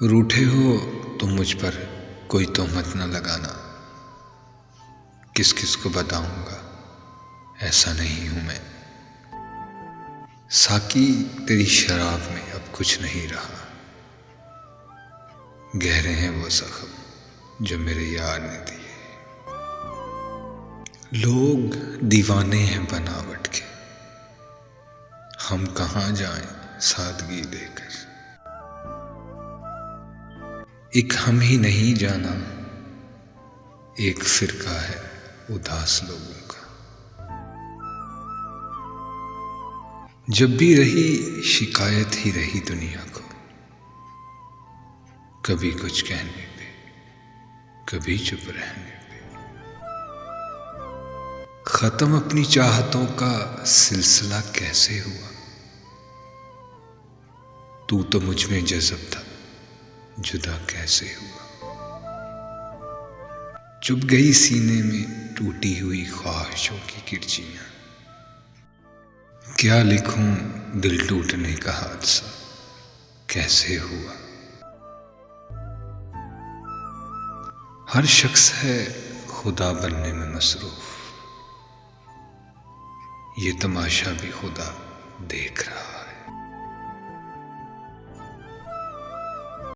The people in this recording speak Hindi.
रूठे हो तो मुझ पर कोई तोहमत न लगाना, किस किस को बताऊंगा ऐसा नहीं हूं मैं। साकी तेरी शराब में अब कुछ नहीं रहा, गहरे हैं वो जख्म जो मेरे यार ने दिए। लोग दीवाने हैं बनावट के, हम कहाँ जाएं सादगी लेकर। एक हम ही नहीं जाना, एक फिरका है उदास लोगों का। जब भी रही शिकायत ही रही दुनिया को, कभी कुछ कहने पे, कभी चुप रहने पे। खत्म अपनी चाहतों का सिलसिला कैसे हुआ, तू तो मुझ में जज़ब था, जुदा कैसे हुआ। चुभ गई सीने में टूटी हुई ख्वाहिशों की किरचियां, क्या लिखूं दिल टूटने का हादसा कैसे हुआ। हर शख्स है खुदा बनने में मसरूफ, ये तमाशा भी खुदा देख रहा।